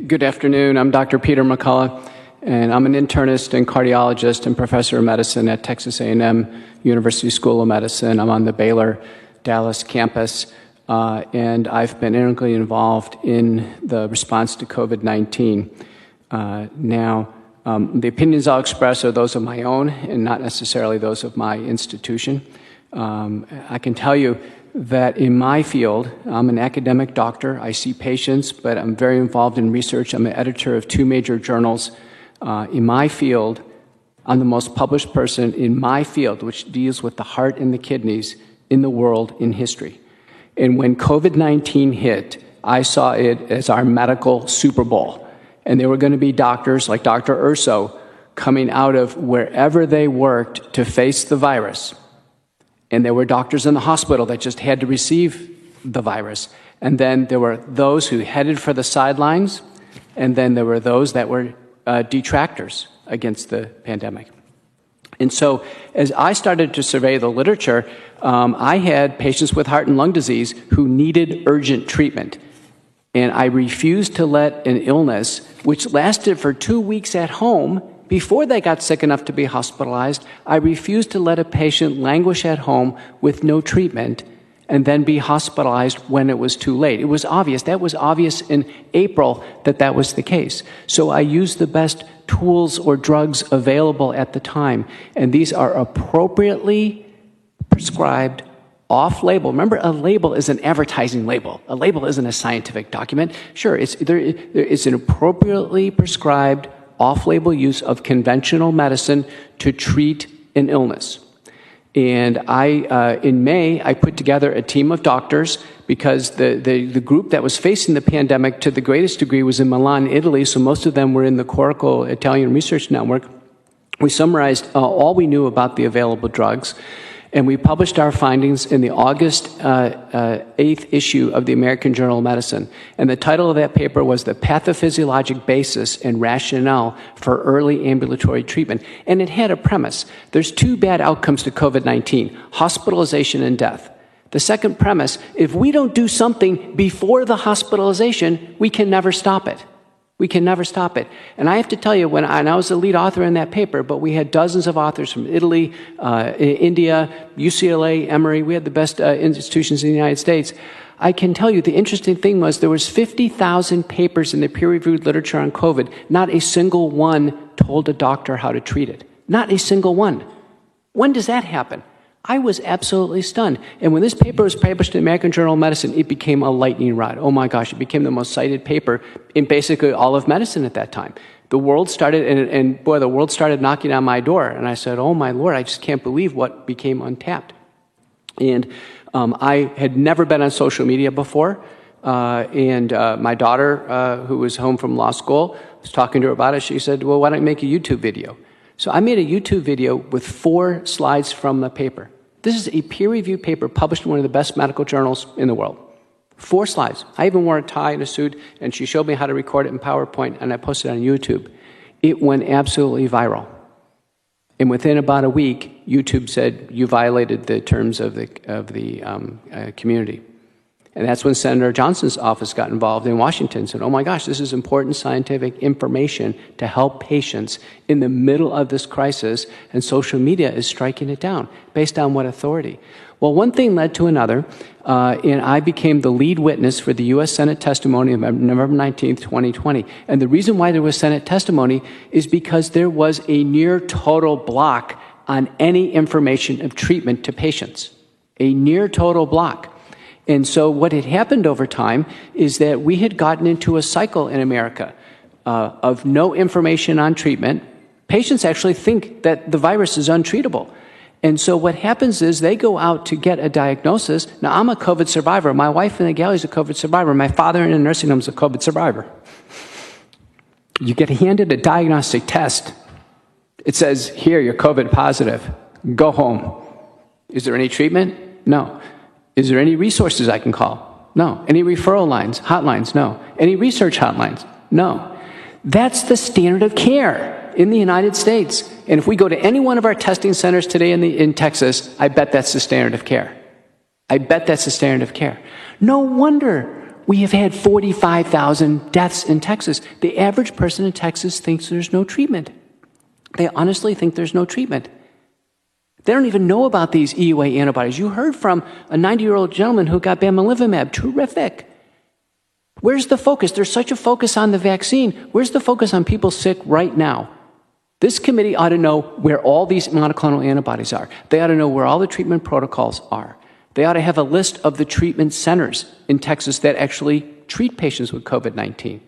Good afternoon. I'm Dr. Peter McCullough, and I'm an internist and cardiologist and professor of medicine at Texas A&M University School of Medicine. I'm on the Baylor Dallas campus, and I've been integrally involved in the response to COVID-19. The opinions I'll express are those of my own and not necessarily those of my institution. I can tell you that in my field, I'm an academic doctor. I see patients, but I'm very involved in research. I'm an editor of 2 major journals. In my field, I'm the most published person in my field, which deals with the heart and the kidneys in the world in history. And when COVID-19 hit, I saw it as our medical Super Bowl. And there were going to be doctors like Dr. Urso coming out of wherever they worked to face the virus. And there were doctors in the hospital that just had to receive the virus. And then there were those who headed for the sidelines, and then there were those that were detractors against the pandemic. And so as I started to survey the literature, I had patients with heart and lung disease who needed urgent treatment. And I refused to let an illness, which lasted for 2 weeks at home, before they got sick enough to be hospitalized, I refused to let a patient languish at home with no treatment and then be hospitalized when it was too late. It was obvious. That was obvious in April that was the case. So I used the best tools or drugs available at the time, and these are appropriately prescribed off-label. Remember, a label is an advertising label. A label isn't a scientific document. Sure, it's an appropriately prescribed off-label use of conventional medicine to treat an illness. And in May, I put together a team of doctors because the group that was facing the pandemic to the greatest degree was in Milan, Italy, so most of them were in the Corrical Italian Research Network. We summarized all we knew about the available drugs, and we published our findings in the August 8th issue of the American Journal of Medicine. And the title of that paper was The Pathophysiologic Basis and Rationale for Early Ambulatory Treatment. And it had a premise. There's 2 bad outcomes to COVID-19, hospitalization and death. The second premise, if we don't do something before the hospitalization, we can never stop it. We can never stop it. And I have to tell you, and I was the lead author in that paper, but we had dozens of authors from Italy, India, UCLA, Emory. We had the best institutions in the United States. I can tell you the interesting thing was there was 50,000 papers in the peer-reviewed literature on COVID. Not a single one told a doctor how to treat it. Not a single one. When does that happen? I was absolutely stunned. And when this paper was published in the American Journal of Medicine, it became a lightning rod. Oh my gosh, it became the most cited paper in basically all of medicine at that time. The world started, and boy, the world started knocking on my door. And I said, oh my Lord, I just can't believe what became untapped. And I had never been on social media before. My daughter, who was home from law school, was talking to her about it. She said, well, why don't you make a YouTube video? So I made a YouTube video with 4 slides from the paper. This is a peer-reviewed paper published in one of the best medical journals in the world. 4 slides. I even wore a tie and a suit, and she showed me how to record it in PowerPoint, and I posted it on YouTube. It went absolutely viral. And within about a week, YouTube said, you violated the terms of the community. And that's when Senator Johnson's office got involved in Washington and said, oh my gosh, this is important scientific information to help patients in the middle of this crisis, and social media is striking it down. Based on what authority? Well, one thing led to another, and I became the lead witness for the U.S. Senate testimony of November 19th, 2020. And the reason why there was Senate testimony is because there was a near total block on any information of treatment to patients. A near total block. And so what had happened over time is that we had gotten into a cycle in America of no information on treatment. Patients actually think that the virus is untreatable. And so what happens is they go out to get a diagnosis. Now, I'm a COVID survivor. My wife in the galley is a COVID survivor. My father in a nursing home is a COVID survivor. You get handed a diagnostic test. It says, here, you're COVID positive. Go home. Is there any treatment? No. Is there any resources I can call? No. Any referral lines, hotlines? No. Any research hotlines? No. That's the standard of care in the United States. And if we go to any one of our testing centers today in Texas, I bet that's the standard of care. I bet that's the standard of care. No wonder We have had 45,000 deaths in Texas. The average person in Texas thinks there's no treatment. They honestly think there's no treatment. They don't even know about these EUA antibodies. You heard from a 90-year-old gentleman who got bamlanivimab. Terrific. Where's the focus? There's such a focus on the vaccine. Where's the focus on people sick right now? This committee ought to know where all these monoclonal antibodies are. They ought to know where all the treatment protocols are. They ought to have a list of the treatment centers in Texas that actually treat patients with COVID-19.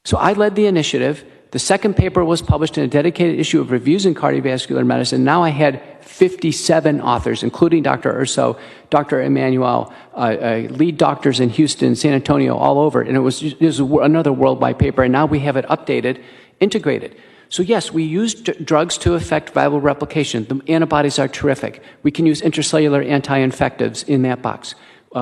So I led the initiative. The second paper was published in a dedicated issue of Reviews in Cardiovascular Medicine. Now I had 57 authors, including Dr. Urso, Dr. Emmanuel, lead doctors in Houston, San Antonio, all over. And it was another worldwide paper, and now we have it updated, integrated. So yes, we use drugs to affect viral replication. The antibodies are terrific. We can use intracellular anti-infectives in that box.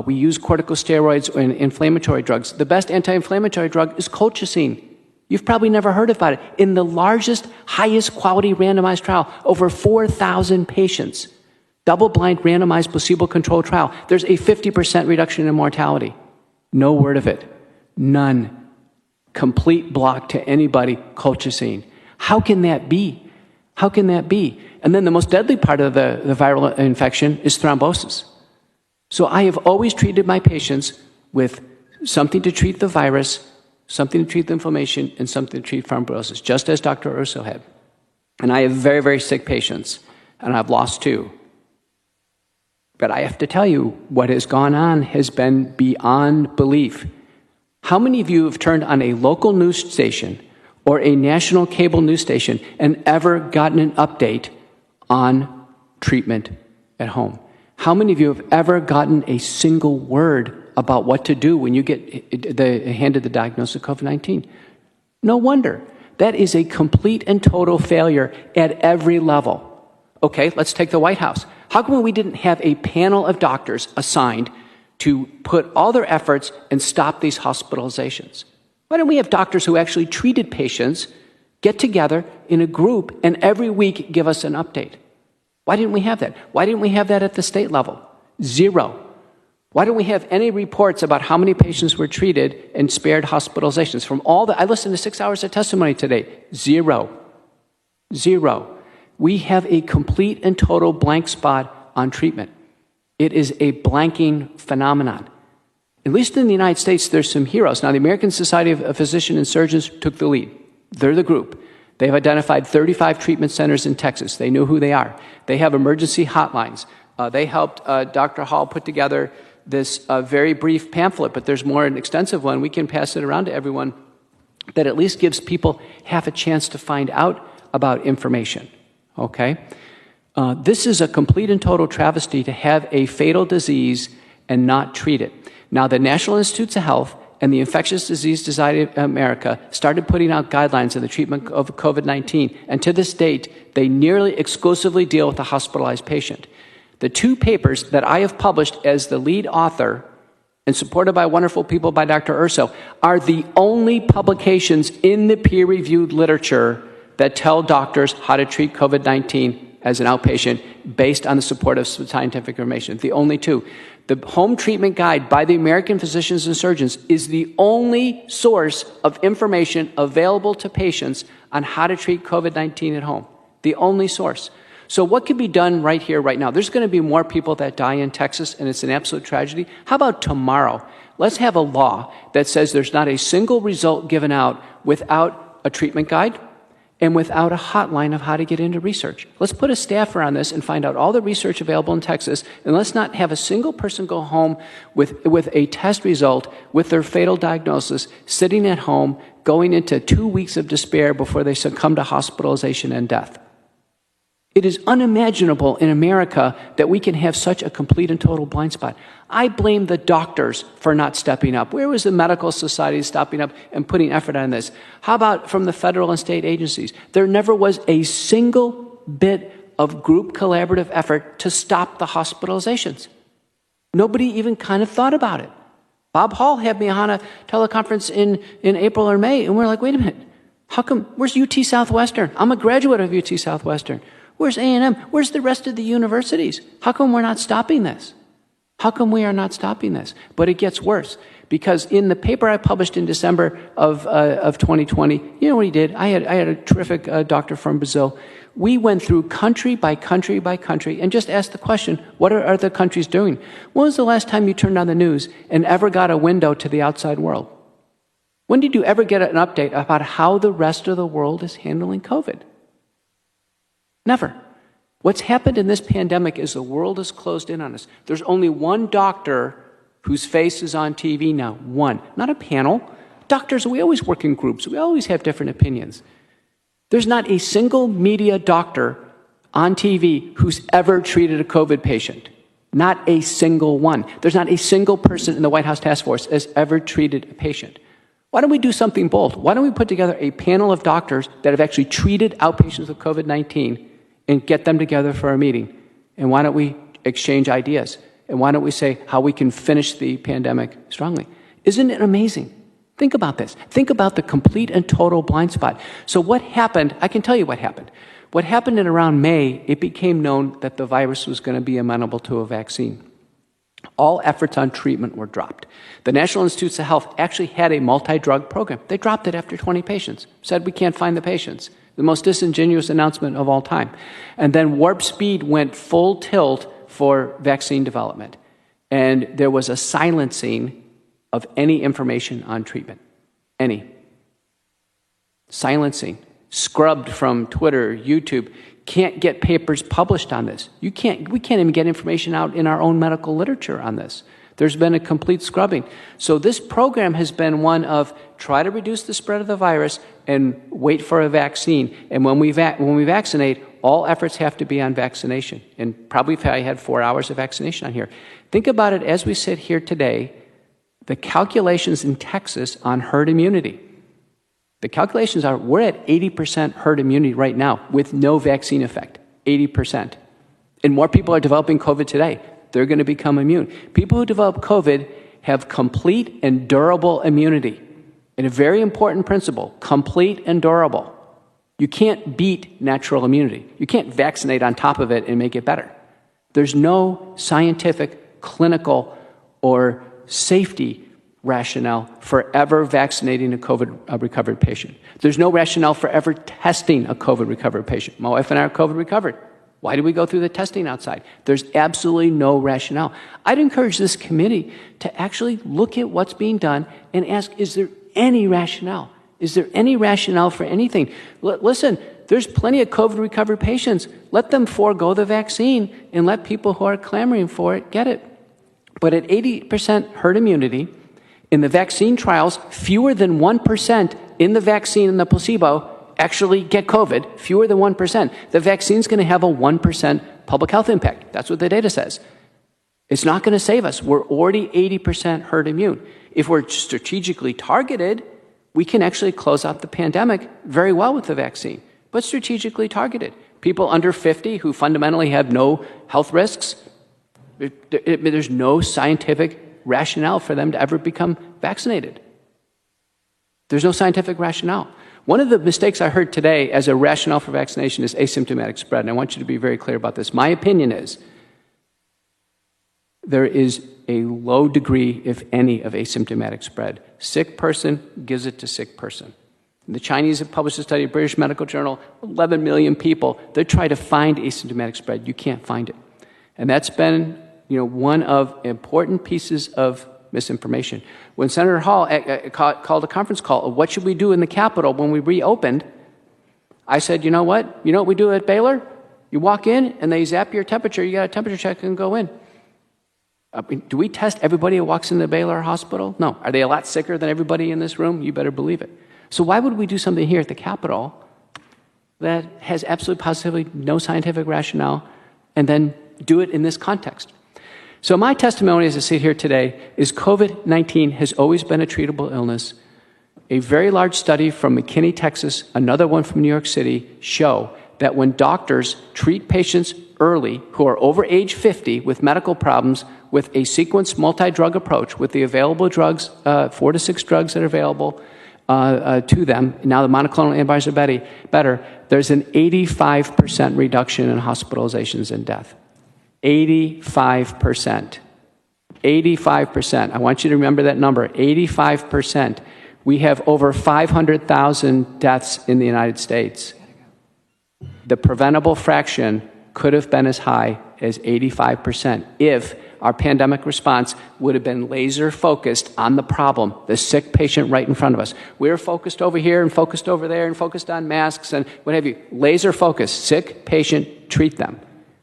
We use corticosteroids and inflammatory drugs. The best anti-inflammatory drug is colchicine. You've probably never heard about it. In the largest, highest quality randomized trial, over 4,000 patients, double-blind randomized placebo-controlled trial, there's a 50% reduction in mortality. No word of it. None. Complete block to anybody, colchicine. How can that be? How can that be? And then the most deadly part of the viral infection is thrombosis. So I have always treated my patients with something to treat the virus, something to treat the inflammation, and something to treat thrombosis, just as Dr. Urso had. And I have very, very sick patients, and I've lost 2. But I have to tell you, what has gone on has been beyond belief. How many of you have turned on a local news station or a national cable news station and ever gotten an update on treatment at home? How many of you have ever gotten a single word about what to do when you get handed the diagnosis of COVID-19? No wonder. That is a complete and total failure at every level. Okay, let's take the White House. How come we didn't have a panel of doctors assigned to put all their efforts and stop these hospitalizations? Why don't we have doctors who actually treated patients get together in a group and every week give us an update? Why didn't we have that? Why didn't we have that at the state level? 0. Why don't we have any reports about how many patients were treated and spared hospitalizations? From all the, I listened to 6 hours of testimony today. 0. 0. We have a complete and total blank spot on treatment. It is a blanking phenomenon. At least in the United States, there's some heroes. Now, the American Society of Physicians and Surgeons took the lead. They're the group. They've identified 35 treatment centers in Texas. They know who they are. They have emergency hotlines. They helped Dr. Hall put together this very brief pamphlet, but there's more an extensive one. We can pass it around to everyone that at least gives people half a chance to find out about information, okay? This is a complete and total travesty to have a fatal disease and not treat it. Now, the National Institutes of Health and the Infectious Disease Society of America started putting out guidelines in the treatment of COVID-19, and to this date, they nearly exclusively deal with the hospitalized patient. The 2 papers that I have published as the lead author and supported by wonderful people by Dr. Urso are the only publications in the peer-reviewed literature that tell doctors how to treat COVID-19 as an outpatient based on the support of scientific information. The only 2. The Home Treatment Guide by the American Physicians and Surgeons is the only source of information available to patients on how to treat COVID-19 at home. The only source. So what can be done right here, right now? There's going to be more people that die in Texas, and it's an absolute tragedy. How about tomorrow? Let's have a law that says there's not a single result given out without a treatment guide and without a hotline of how to get into research. Let's put a staffer on this and find out all the research available in Texas, and let's not have a single person go home with a test result with their fatal diagnosis, sitting at home, going into 2 weeks of despair before they succumb to hospitalization and death. It is unimaginable in America that we can have such a complete and total blind spot. I blame the doctors for not stepping up. Where was the medical society stepping up and putting effort on this? How about from the federal and state agencies? There never was a single bit of group collaborative effort to stop the hospitalizations. Nobody even kind of thought about it. Bob Hall had me on a teleconference in April or May, and we're like, wait a minute. How come, where's UT Southwestern? I'm a graduate of UT Southwestern. Where's A&M? Where's the rest of the universities? How come we're not stopping this? How come we are not stopping this? But it gets worse, because in the paper I published in December of 2020, you know what he did? I had a terrific doctor from Brazil. We went through country by country by country and just asked the question, what are other countries doing? When was the last time you turned on the news and ever got a window to the outside world? When did you ever get an update about how the rest of the world is handling COVID? Never. What's happened in this pandemic is the world is closed in on us. There's only one doctor whose face is on TV now. One. Not a panel. Doctors, we always work in groups. We always have different opinions. There's not a single media doctor on TV who's ever treated a COVID patient. Not a single one. There's not a single person in the White House task force has ever treated a patient. Why don't we do something bold? Why don't we put together a panel of doctors that have actually treated outpatients with COVID-19 and get them together for a meeting? And why don't we exchange ideas? And why don't we say how we can finish the pandemic strongly? Isn't it amazing? Think about this. Think about the complete and total blind spot. So what happened? I can tell you what happened. What happened in around May, it became known that the virus was going to be amenable to a vaccine. All efforts on treatment were dropped. The National Institutes of Health actually had a multi-drug program. They dropped it after 20 patients, said we can't find the patients. The most disingenuous announcement of all time. And then Warp Speed went full tilt for vaccine development. And there was a silencing of any information on treatment. Any. Silencing. Scrubbed from Twitter, YouTube. Can't get papers published on this. We can't even get information out in our own medical literature on this. There's been a complete scrubbing. So this program has been one of try to reduce the spread of the virus and wait for a vaccine. And when we vaccinate, all efforts have to be on vaccination. And probably if I had 4 hours of vaccination on here. Think about it as we sit here today, the calculations in Texas on herd immunity. The calculations are we're at 80% herd immunity right now with no vaccine effect, 80%. And more people are developing COVID today. They're going to become immune. People who develop COVID have complete and durable immunity. And a very important principle, complete and durable. You can't beat natural immunity. You can't vaccinate on top of it and make it better. There's no scientific, clinical, or safety rationale for ever vaccinating a COVID recovered patient. There's no rationale for ever testing a COVID recovered patient. My wife and I are COVID recovered. Why do we go through the testing outside? There's absolutely no rationale. I'd encourage this committee to actually look at what's being done and ask, is there any rationale? Is there any rationale for anything? Listen, there's plenty of COVID recovered patients. Let them forego the vaccine and let people who are clamoring for it get it. But at 80% herd immunity, in the vaccine trials, fewer than 1% in the vaccine and the placebo actually get COVID, fewer than 1%. The vaccine's going to have a 1% public health impact. That's what the data says. It's not going to save us. We're already 80% herd immune. If we're strategically targeted, we can actually close out the pandemic very well with the vaccine, but strategically targeted. People under 50 who fundamentally have no health risks, there's no scientific rationale for them to ever become vaccinated. There's no scientific rationale. One of the mistakes I heard today as a rationale for vaccination is asymptomatic spread, and I want you to be very clear about this. My opinion is there is a low degree, if any, of asymptomatic spread. Sick person gives it to sick person. The Chinese have published a study, British Medical Journal, 11 million people. They're trying to find asymptomatic spread. You can't find it. And that's been one of important pieces of misinformation. When Senator Hall called a conference call of what should we do in the Capitol when we reopened, I said, you know what? You know what we do at Baylor? You walk in and they zap your temperature, you got a temperature check and go in. Do we test everybody who walks into the Baylor Hospital? No. Are they a lot sicker than everybody in this room? You better believe it. So why would we do something here at the Capitol that has absolutely positively no scientific rationale and then do it in this context? So my testimony as I sit here today is COVID-19 has always been a treatable illness. A very large study from McKinney, Texas, another one from New York City, show that when doctors treat patients early who are over age 50 with medical problems with a sequenced multi-drug approach with the available drugs, 4 to 6 drugs that are available to them, now the monoclonal antibodies are better, there's an 85% reduction in hospitalizations and death. 85%. 85%. I want you to remember that number, 85%. We have over 500,000 deaths in the United States. The preventable fraction could have been as high as 85% if our pandemic response would have been laser focused on the problem, the sick patient right in front of us. We were focused over here and focused over there and focused on masks and what have you. Laser focused, sick patient, treat them.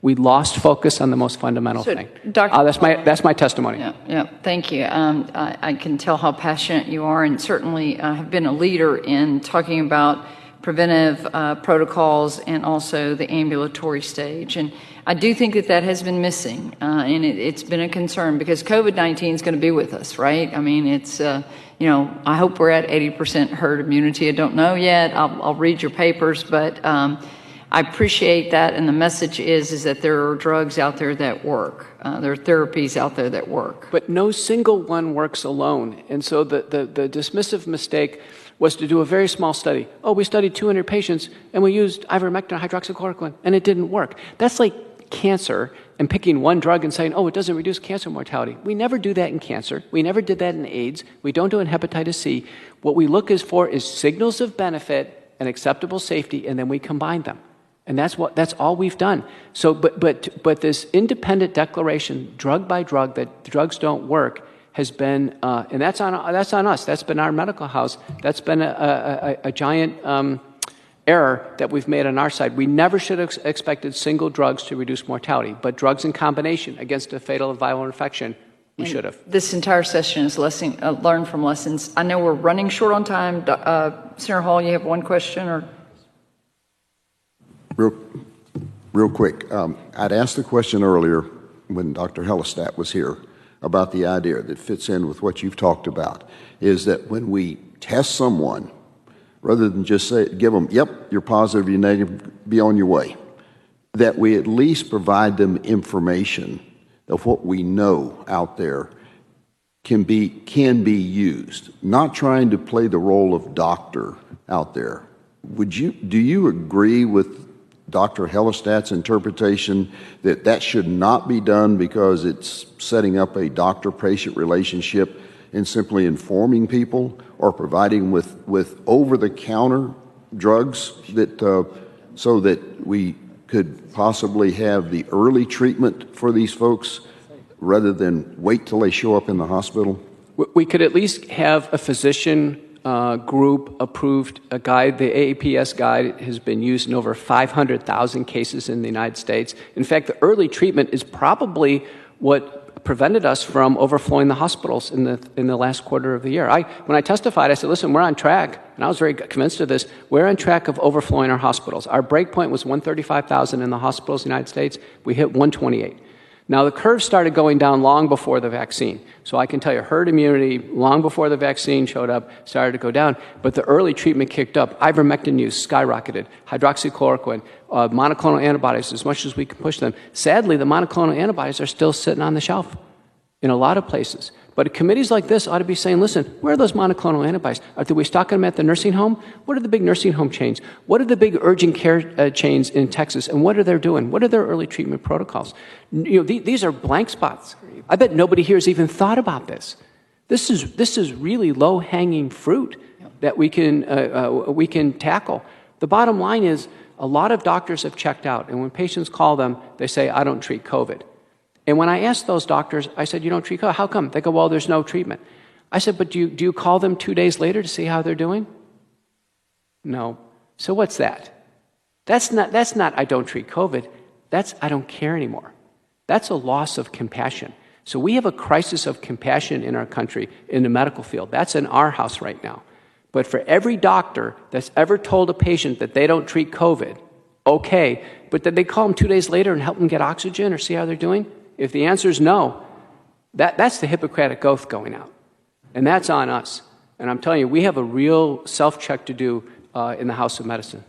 We lost focus on the most fundamental thing. That's my testimony. Yeah, thank you. I can tell how passionate you are, and certainly have been a leader in talking about preventive protocols and also the ambulatory stage. And I do think that has been missing, and it's been a concern because COVID-19 is going to be with us, right? I mean, it's, I hope we're at 80% herd immunity. I don't know yet. I'll read your papers, but I appreciate that, and the message is that there are drugs out there that work. There are therapies out there that work. But no single one works alone. And so the dismissive mistake was to do a very small study. Oh, we studied 200 patients, and we used ivermectin, hydroxychloroquine, and it didn't work. That's like cancer and picking one drug and saying, oh, it doesn't reduce cancer mortality. We never do that in cancer. We never did that in AIDS. We don't do it in hepatitis C. What we look for is signals of benefit and acceptable safety, and then we combine them. And that's all we've done. So, but this independent declaration, drug by drug, that drugs don't work, has been, and that's on us. That's been our medical house. That's been a giant error that we've made on our side. We never should have expected single drugs to reduce mortality, but drugs in combination against a fatal and viral infection, we should have. This entire session is learn from lessons. I know we're running short on time. Senator Hall, you have one question or? Real quick, I'd asked the question earlier when Dr. Hellestat was here about the idea that fits in with what you've talked about, is that when we test someone, rather than just give them, yep, you're positive, you're negative, be on your way, that we at least provide them information of what we know out there can be used, not trying to play the role of doctor out there. Do you agree with Dr. Hellestat's interpretation that should not be done because it's setting up a doctor-patient relationship and simply informing people or providing with over-the-counter drugs so that we could possibly have the early treatment for these folks rather than wait till they show up in the hospital? We could at least have a physician group approved a guide. The AAPS guide has been used in over 500,000 cases in the United States. In fact, the early treatment is probably what prevented us from overflowing the hospitals in the last quarter of the year. When I testified, I said, listen, we're on track, and I was very convinced of this, we're on track of overflowing our hospitals. Our break point was 135,000 in the hospitals in the United States. We hit 128. Now, the curve started going down long before the vaccine. So I can tell you herd immunity, long before the vaccine showed up, started to go down. But the early treatment kicked up. Ivermectin use skyrocketed. Hydroxychloroquine, monoclonal antibodies, as much as we can push them. Sadly, the monoclonal antibodies are still sitting on the shelf in a lot of places. But committees like this ought to be saying, listen, where are those monoclonal antibodies? Are we stocking them at the nursing home? What are the big nursing home chains? What are the big urgent care chains in Texas? And what are they doing? What are their early treatment protocols? These are blank spots. I bet nobody here has even thought about this. This is really low-hanging fruit that we can tackle. The bottom line is a lot of doctors have checked out, and when patients call them, they say, I don't treat COVID. And when I asked those doctors, I said, you don't treat COVID? How come? They go, well, there's no treatment. I said, but do you call them 2 days later to see how they're doing? No. So what's that? That's not I don't treat COVID. That's I don't care anymore. That's a loss of compassion. So we have a crisis of compassion in our country in the medical field. That's in our house right now. But for every doctor that's ever told a patient that they don't treat COVID, okay, but did they call them 2 days later and help them get oxygen or see how they're doing? If the answer is no, that's the Hippocratic Oath going out. And that's on us. And I'm telling you, we have a real self-check to do in the House of Medicine.